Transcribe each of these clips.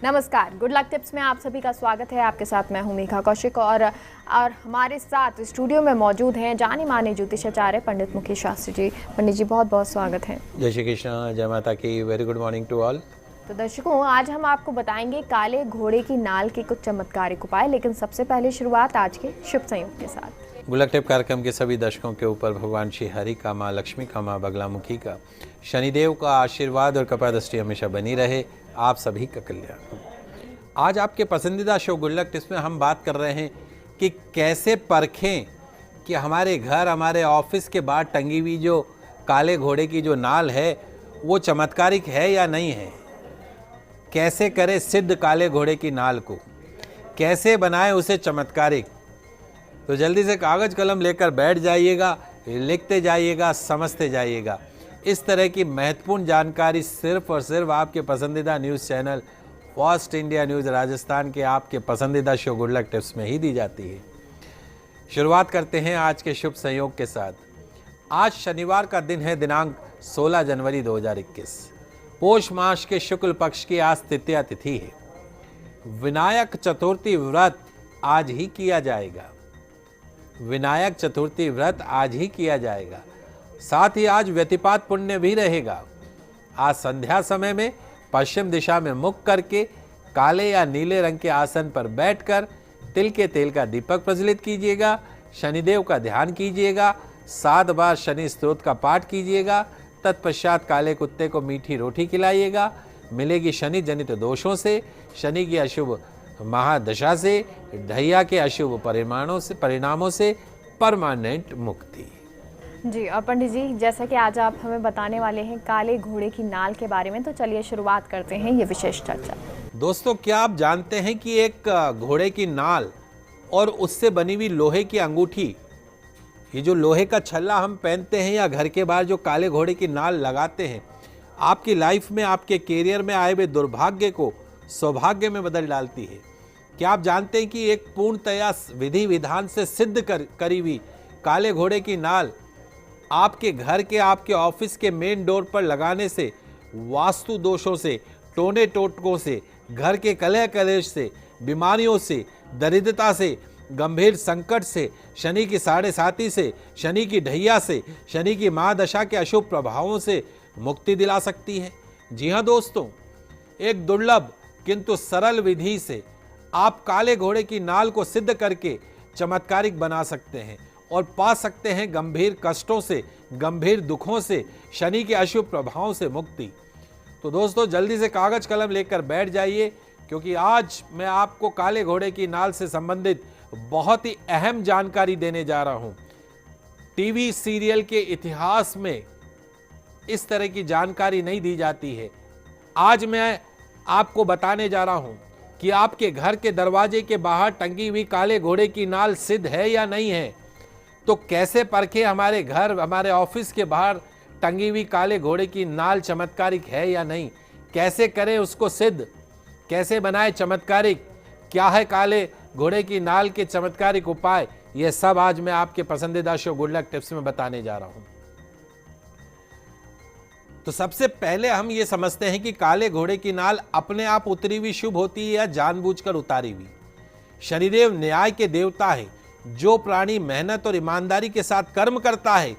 नमस्कार, good luck tips में आप सभी का स्वागत है। आपके साथ मैं हूं मेघा कौशिक और हमारे साथ स्टूडियो में मौजूद हैं जाने माने ज्योतिषाचार्य पंडित मुकेश शास्त्री जी। पंडित जी बहुत बहुत स्वागत है। जय श्री कृष्ण, जय माता की। Very good morning to all. तो दर्शकों, आज हम आपको बताएंगे काले घोड़े की नाल के कुछ चमत्कारिक उपाय, लेकिन सबसे पहले शुरुआत आज के शुभ संयोग के साथ। गुड लक टिप कार्यक्रम के सभी दर्शकों के ऊपर भगवान श्री हरि का, माँ लक्ष्मी का, माँ बगलामुखी का, शनिदेव का आशीर्वाद और कृपा दृष्टि हमेशा बनी रहे। आप सभी का कल्याण। आज आपके पसंदीदा शो गुड लक टिप्स में हम बात कर रहे हैं कि कैसे परखें कि हमारे घर, हमारे ऑफिस के बाहर टंगी हुई जो काले घोड़े की जो नाल है वो चमत्कारिक है या नहीं है। कैसे करें सिद्ध काले घोड़े की नाल को, कैसे बनाएं उसे चमत्कारिक। तो जल्दी से कागज़ कलम लेकर बैठ जाइएगा, लिखते जाइएगा, समझते जाइएगा। इस तरह की महत्वपूर्ण जानकारी सिर्फ और सिर्फ आपके पसंदीदा news channel first India news Rajasthan के आपके पसंदीदा शो गुड लक टिप्स में ही दी जाती है। शुरुआत करते हैं आज के शुभ संयोग के साथ। आज शनिवार का दिन है, दिनांक 16 जनवरी 2021। पोष मास के शुक्ल पक्ष की आज तृतीया तिथि है। विनायक चतुर्थी व्रत आज ही किया जाएगा। विनायक चतुर्थी व्रत आज ही किया जाएगा। साथ ही आज व्यतिपात पुण्य भी रहेगा। आज संध्या समय में पश्चिम दिशा में मुख करके काले या नीले रंग के आसन पर बैठकर तिल के तेल का दीपक प्रज्वलित कीजिएगा। शनिदेव का ध्यान कीजिएगा। 7 बार शनि स्तोत्र का पाठ कीजिएगा। तत्पश्चात काले कुत्ते को मीठी रोटी खिलाइएगा। मिलेगी शनि जनित दोषों से, शनि की अशुभ महादशा से, ढैया के अशुभ परिणामों से परमानेंट मुक्ति। जी, और पंडित जी, जैसा कि आज आप हमें बताने वाले हैं काले घोड़े की नाल के बारे में, तो चलिए शुरुआत करते हैं ये विशेष चर्चा। दोस्तों, क्या आप जानते हैं कि एक घोड़े की नाल और उससे बनी हुई लोहे की अंगूठी, ये जो लोहे का छल्ला हम पहनते हैं या घर के बाहर जो काले घोड़े की नाल लगाते हैं, आपकी लाइफ में, आपके कैरियर में आए हुए दुर्भाग्य को सौभाग्य में बदल डालती है। क्या आप जानते हैं कि एक पूर्णतया विधि विधान से सिद्ध करी हुई काले घोड़े की नाल आपके घर के, आपके ऑफिस के मेन डोर पर लगाने से वास्तु दोषों से, टोने टोटकों से, घर के कलह कलेश से, बीमारियों से, दरिद्रता से, गंभीर संकट से, शनि की 7.5 से, शनि की ढैया से, शनि की महादशा के अशुभ प्रभावों से मुक्ति दिला सकती है। जी हाँ दोस्तों, एक दुर्लभ किंतु सरल विधि से आप काले घोड़े की नाल को सिद्ध करके चमत्कारिक बना सकते हैं और पा सकते हैं गंभीर कष्टों से, गंभीर दुखों से, शनि के अशुभ प्रभावों से मुक्ति। तो दोस्तों, जल्दी से कागज कलम लेकर बैठ जाइए, क्योंकि आज मैं आपको काले घोड़े की नाल से संबंधित बहुत ही अहम जानकारी देने जा रहा हूं। टीवी सीरियल के इतिहास में इस तरह की जानकारी नहीं दी जाती है। आज मैं आपको बताने जा रहा हूं कि आपके घर के दरवाजे के बाहर टंगी हुई काले घोड़े की नाल सिद्ध है या नहीं है। तो कैसे परखे हमारे घर, हमारे ऑफिस के बाहर टंगी हुई काले घोड़े की नाल चमत्कारिक है या नहीं, कैसे करें उसको सिद्ध, कैसे बनाए चमत्कारिक, क्या है काले घोड़े की नाल के चमत्कारिक उपाय, यह सब आज मैं आपके पसंदीदा शो गुड लक टिप्स में बताने जा रहा हूं। तो सबसे पहले हम ये समझते हैं कि काले घोड़े की नाल अपने आप उतरी हुई शुभ होती है या जानबूझकर उतारी हुई। शनिदेव न्याय के देवता है। जो प्राणी मेहनत और ईमानदारी के साथ कर्म करता है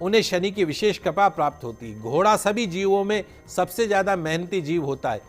उन्हें शनि की विशेष कृपा प्राप्त होती है। घोड़ा सभी जीवों में सबसे ज्यादा मेहनती जीव होता है।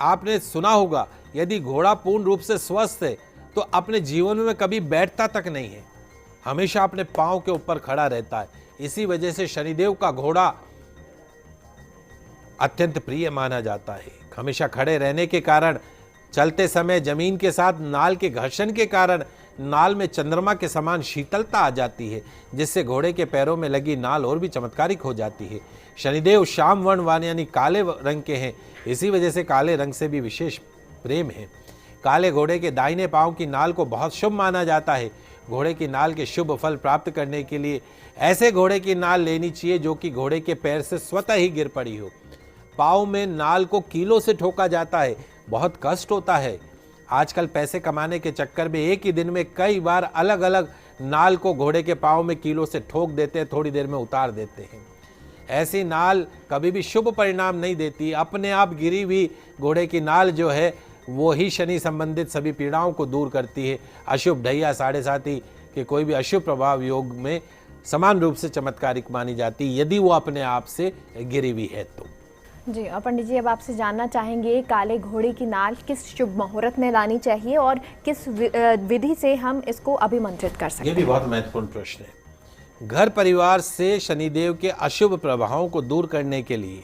आपने सुना होगा, यदि घोड़ा पूर्ण रूप से स्वस्थ है तो अपने जीवन में कभी बैठता तक नहीं है, हमेशा अपने पांव के ऊपर खड़ा रहता है। इसी वजह से शनिदेव का घोड़ा अत्यंत प्रिय माना जाता है। हमेशा खड़े रहने के कारण, चलते समय जमीन के साथ नाल के घर्षण के कारण नाल में चंद्रमा के समान शीतलता आ जाती है, जिससे घोड़े के पैरों में लगी नाल और भी चमत्कारिक हो जाती है। शनिदेव श्याम वर्ण वाले यानी काले रंग के हैं, इसी वजह से काले रंग से भी विशेष प्रेम है। काले घोड़े के दाहिने पांव की नाल को बहुत शुभ माना जाता है। घोड़े की नाल के शुभ फल प्राप्त करने के लिए ऐसे घोड़े की नाल लेनी चाहिए जो कि घोड़े के पैर से स्वतः ही गिर पड़ी हो। पाँव में नाल को कीलों से ठोका जाता है, बहुत कष्ट होता है। आजकल पैसे कमाने के चक्कर में एक ही दिन में कई बार अलग अलग नाल को घोड़े के पाँव में कीलों से ठोक देते हैं, थोड़ी देर में उतार देते हैं। ऐसी नाल कभी भी शुभ परिणाम नहीं देती। अपने आप गिरी हुई घोड़े की नाल जो है वो ही शनि संबंधित सभी पीड़ाओं को दूर करती है। अशुभ ढैया साढ़े साथी के कोई भी अशुभ प्रभाव योग में समान रूप से चमत्कारिक मानी जाती है यदि वो अपने आप से गिरी हुई है तो। जी, और पंडित जी अब आपसे जानना चाहेंगे काले घोड़े की नाल किस शुभ मुहूर्त में लानी चाहिए और किस विधि से हम इसको अभिमंत्रित कर सकते हैं? ये भी बहुत महत्वपूर्ण प्रश्न है। घर परिवार से शनिदेव के अशुभ प्रभावों को दूर करने के लिए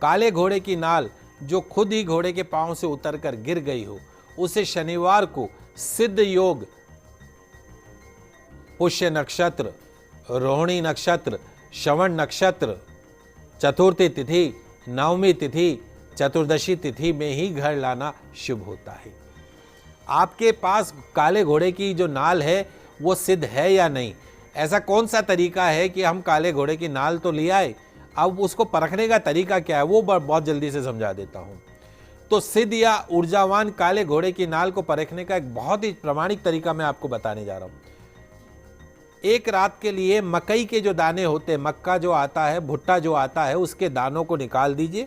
काले घोड़े की नाल जो खुद ही घोड़े के पांव से उतरकर गिर गई हो उसे शनिवार को सिद्ध योग, पुष्य नक्षत्र, रोहिणी नक्षत्र, श्रवण नक्षत्र, चतुर्थी तिथि, नवमी तिथि, चतुर्दशी तिथि में ही घर लाना शुभ होता है। आपके पास काले घोड़े की जो नाल है वो सिद्ध है या नहीं, ऐसा कौन सा तरीका है कि हम काले घोड़े की नाल तो ले आए, अब उसको परखने का तरीका क्या है वो बहुत जल्दी से समझा देता हूं। तो सिद्ध या ऊर्जावान काले घोड़े की नाल को परखने का एक बहुत ही प्रामाणिक तरीका मैं आपको बताने जा रहा हूं। एक रात के लिए मकई के जो दाने होते हैं, मक्का जो आता है, भुट्टा जो आता है, उसके दानों को निकाल दीजिए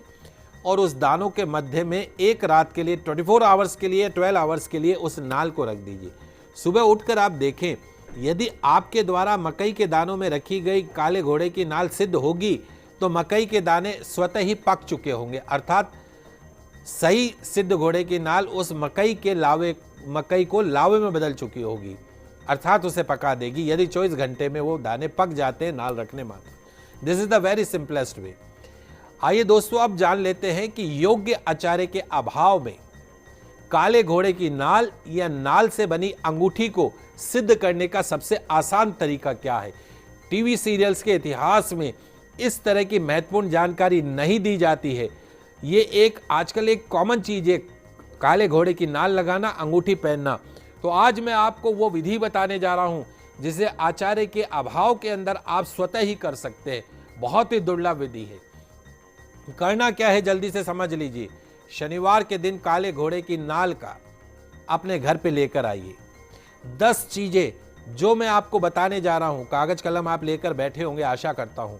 और उस दानों के मध्य में एक रात के लिए 24 आवर्स के लिए 12 आवर्स के लिए उस नाल को रख दीजिए। सुबह उठकर आप देखें यदि आपके द्वारा मकई के दानों में रखी गई काले घोड़े की नाल सिद्ध होगी तो मकई के दाने स्वतः ही पक चुके होंगे, अर्थात सही सिद्ध घोड़े की नाल उस मकई को लावे में बदल चुकी होगी, अर्थात उसे पका देगी यदि 24 घंटे में वो दाने पक जाते हैं नाल रखने मात्र। This is the very simplest way. आइए दोस्तों अब जान लेते हैं कि योग्य आचार्य के अभाव में काले घोड़े की नाल या नाल से बनी अंगूठी को सिद्ध करने का सबसे आसान तरीका क्या है। टीवी सीरियल्स के इतिहास में इस तरह की महत्वपूर्ण जानकारी नहीं दी जाती है। ये एक आजकल एक कॉमन चीज है, काले घोड़े की नाल लगाना, अंगूठी पहनना। तो आज मैं आपको वो विधि बताने जा रहा हूं जिसे आचार्य के अभाव के अंदर आप स्वतः ही कर सकते हैं। बहुत ही दुर्लभ विधि है। करना क्या है जल्दी से समझ लीजिए। शनिवार के दिन काले घोड़े की नाल का अपने घर पे लेकर आइए। 10 चीजें जो मैं आपको बताने जा रहा हूं, कागज कलम आप लेकर बैठे होंगे आशा करता हूं,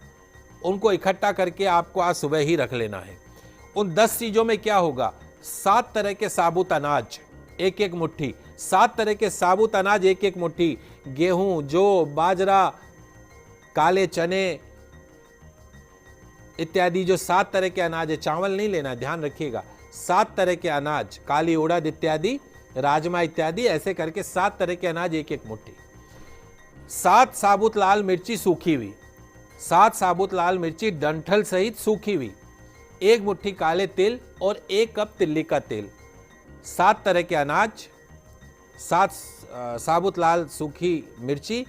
उनको इकट्ठा करके आपको आज सुबह ही रख लेना है। उन 10 चीजों में क्या होगा, 7 तरह के साबुत अनाज एक एक मुट्ठी, 7 तरह के साबुत अनाज एक एक मुट्ठी, गेहूं, जौ, बाजरा, काले चने इत्यादि जो 7 तरह के अनाज है, चावल नहीं लेना, ध्यान रखिएगा। 7 तरह के अनाज, काली उड़द इत्यादि, राजमा इत्यादि, ऐसे करके 7 तरह के अनाज एक एक मुट्ठी। 7 साबुत लाल मिर्ची सूखी हुई, 7 साबुत लाल मिर्ची डंठल सहित सूखी हुई, 1 मुट्ठी काले तिल और 1 कप तिल्ली का तेल। 7 तरह के अनाज, 7 साबुत लाल सूखी मिर्ची,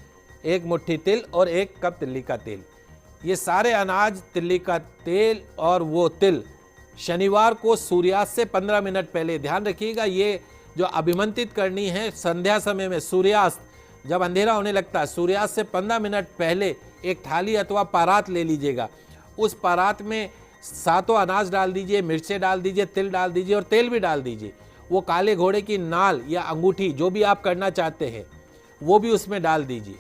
1 मुट्ठी तिल और 1 कप तिल्ली का तेल। ये सारे अनाज, तिल्ली का तेल और वो तिल शनिवार को सूर्यास्त से 15 मिनट पहले, ध्यान रखिएगा ये जो अभिमंत्रित करनी है संध्या समय में, सूर्यास्त जब अंधेरा होने लगता है, सूर्यास्त से 15 मिनट पहले एक थाली अथवा परात ले लीजिएगा। उस परात में 7 अनाज डाल दीजिए, मिर्चें डाल दीजिए, तिल डाल दीजिए और तेल भी डाल दीजिए। वो काले घोड़े की नाल या अंगूठी जो भी आप करना चाहते हैं वो भी उसमें डाल दीजिए।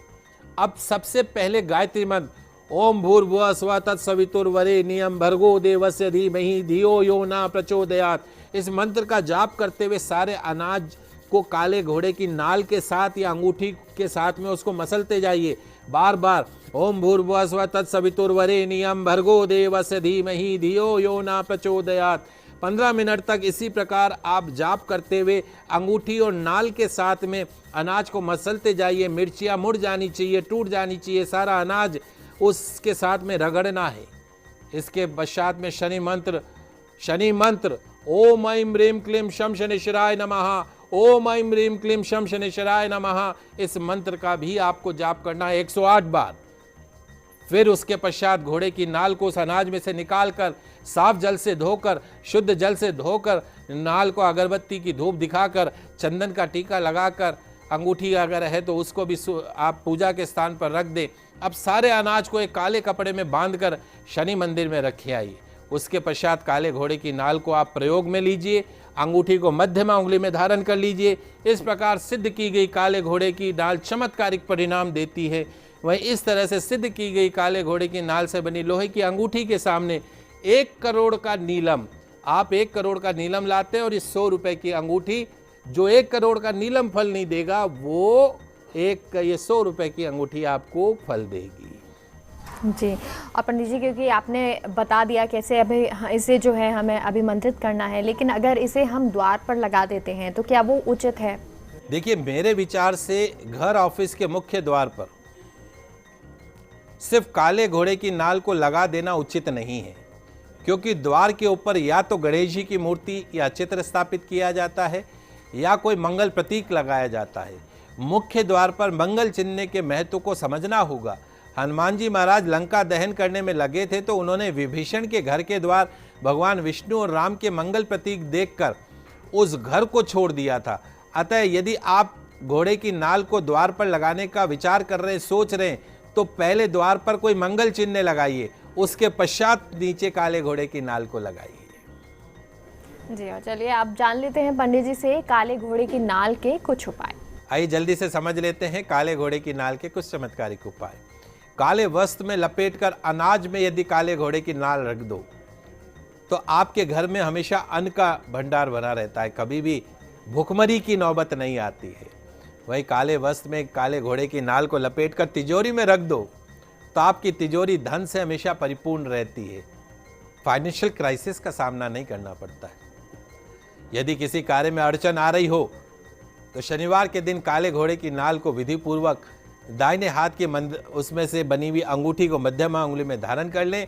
अब सबसे पहले गायत्री मंत्र ओम भूर्भुवः स्वः तत्सवितुर्वरेण्यं भर्गो देवस्य धीमहि धियो यो न प्रचोदयात्, इस मंत्र का जाप करते हुए सारे अनाज को काले घोड़े की नाल के साथ या अंगूठी के साथ में उसको मसलते जाइए बार बार। ओम भूर्भुवः स्वः तत्सवितुर्वरेण्यं भर्गो देवस्य धीमहि धियो यो न प्रचोदयात्। 15 मिनट तक इसी प्रकार आप जाप करते हुए अंगूठी और नाल के साथ में अनाज को मसलते जाइए। मिर्चियाँ मुड़ जानी चाहिए, टूट जानी चाहिए, सारा अनाज उसके साथ में रगड़ना है। इसके पश्चात में शनि मंत्र ओम ऐं ह्रीं क्लीं शं शनिश्चराय नमः, ओम ऐं ह्रीं क्लीं शं शनिश्चराय नमः, इस मंत्र का भी आपको जाप करना है 108 बार। फिर उसके पश्चात घोड़े की नाल को उस अनाज में से निकालकर साफ जल से धोकर, शुद्ध जल से धोकर, नाल को अगरबत्ती की धूप दिखाकर, चंदन का टीका लगाकर, अंगूठी अगर है तो उसको भी आप पूजा के स्थान पर रख दें। अब सारे अनाज को एक काले कपड़े में बांधकर शनि मंदिर में रखे आइए। उसके पश्चात काले घोड़े की नाल को आप प्रयोग में लीजिए, अंगूठी को मध्यमा उंगली में धारण कर लीजिए। इस प्रकार सिद्ध की गई काले घोड़े की नाल चमत्कारिक परिणाम देती है। वहीं इस तरह से सिद्ध की गई काले घोड़े की नाल से बनी लोहे की अंगूठी के सामने 1 करोड़ का नीलम, आप 1 करोड़ का नीलम लाते हैं और इस 100 रुपए की अंगूठी जो 1 करोड़ का नीलम फल नहीं देगा, वो ये 100 रुपए की अंगूठी आपको फल देगी। जी, और पंडित जी क्योंकि आपने बता दिया कैसे अभी इसे जो है हमें अभिमंत्रित करना है, लेकिन अगर इसे हम द्वार पर लगा देते हैं तो क्या वो उचित है? देखिए, मेरे विचार से घर ऑफिस के मुख्य द्वार पर सिर्फ काले घोड़े की नाल को लगा देना उचित नहीं है, क्योंकि द्वार के ऊपर या तो गणेश जी की मूर्ति या चित्र स्थापित किया जाता है या कोई मंगल प्रतीक लगाया जाता है। मुख्य द्वार पर मंगल चिन्ह के महत्व को समझना होगा। हनुमान जी महाराज लंका दहन करने में लगे थे तो उन्होंने विभीषण के घर के द्वार भगवान विष्णु और राम के मंगल प्रतीक देखकर उस घर को छोड़ दिया था। अतः यदि आप घोड़े की नाल को द्वार पर लगाने का विचार कर रहे हैं, सोच रहे हैं, तो पहले द्वार पर कोई मंगल चिन्ह लगाइए, उसके पश्चात नीचे काले घोड़े की नाल को लगाइए। जी, और चलिए आप जान लेते हैं पंडित जी से काले घोड़े की नाल के कुछ उपाय। आइए जल्दी से समझ लेते हैं काले घोड़े की नाल के कुछ चमत्कारिक उपाय। काले वस्त्र में लपेटकर अनाज में यदि काले घोड़े की नाल रख दो तो आपके घर में हमेशा अन्न का भंडार बना रहता है, कभी भी भुखमरी की नौबत नहीं आती है। वही काले वस्त्र में काले घोड़े की नाल को लपेटकर तिजोरी में रख दो तो आपकी तिजोरी धन से हमेशा परिपूर्ण रहती है, फाइनेंशियल क्राइसिस का सामना नहीं करना पड़ता है। यदि किसी कार्य में अड़चन आ रही हो तो शनिवार के दिन काले घोड़े की नाल को विधि पूर्वक दाहिने हाथ के उसमें से बनी हुई अंगूठी को मध्यम अंगुली में धारण कर लें,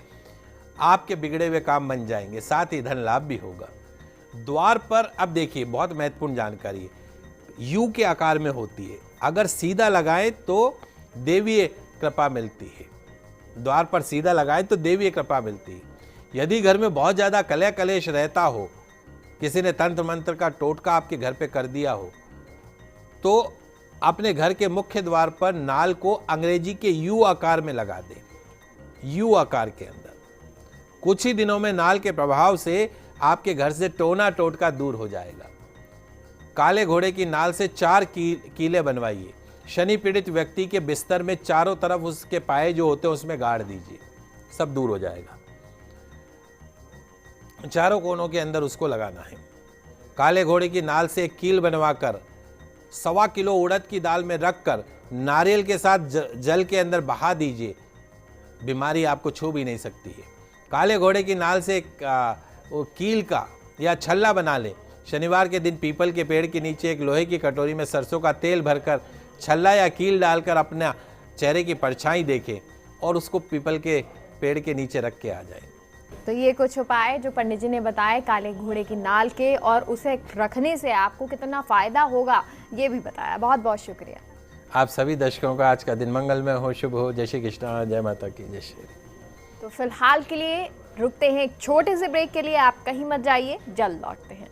आपके बिगड़े हुए काम बन जाएंगे, साथ ही धन लाभ भी होगा। द्वार पर अब देखिए बहुत महत्वपूर्ण जानकारी है, यू के आकार में होती है, अगर सीधा लगाएं तो देवीय कृपा मिलती है। द्वार पर सीधा लगाएं तो देवीय कृपा मिलती है। यदि घर में बहुत ज्यादा कलह कलेश रहता हो, किसी ने तंत्र मंत्र का टोटका आपके घर पे कर दिया हो, तो अपने घर के मुख्य द्वार पर नाल को अंग्रेजी के यू आकार में लगा दें, यू आकार के अंदर। कुछ ही दिनों में नाल के प्रभाव से आपके घर से टोना टोटका दूर हो जाएगा। काले घोड़े की नाल से 4 कीले बनवाइए। शनि पीड़ित व्यक्ति के बिस्तर में चारों तरफ उसके पाए जो होते हैं उसमें गाड़ दीजिए, सब दूर हो जाएगा। चारों कोनों के अंदर उसको लगाना है। काले घोड़े की नाल से एक कील बनवाकर 1.25 किलो उड़द की दाल में रखकर नारियल के साथ जल के अंदर बहा दीजिए, बीमारी आपको छू भी नहीं सकती है। काले घोड़े की नाल से कील का या छल्ला बना ले। शनिवार के दिन पीपल के पेड़ के नीचे एक लोहे की कटोरी में सरसों का तेल भरकर छल्ला या कील डालकर अपना चेहरे की परछाई देखें और उसको पीपल के पेड़ के नीचे रख के आ जाए। तो ये कुछ उपाय जो पंडित जी ने बताए काले घोड़े की नाल के, और उसे रखने से आपको कितना फायदा होगा ये भी बताया। बहुत बहुत शुक्रिया। आप सभी दर्शकों का आज का दिन मंगलमय हो, शुभ हो। जय श्री कृष्णा, जय माता की, जय श्री। तो फिलहाल के लिए रुकते हैं एक छोटे से ब्रेक के लिए, आप कहीं मत जाइए, जल्द लौटते हैं।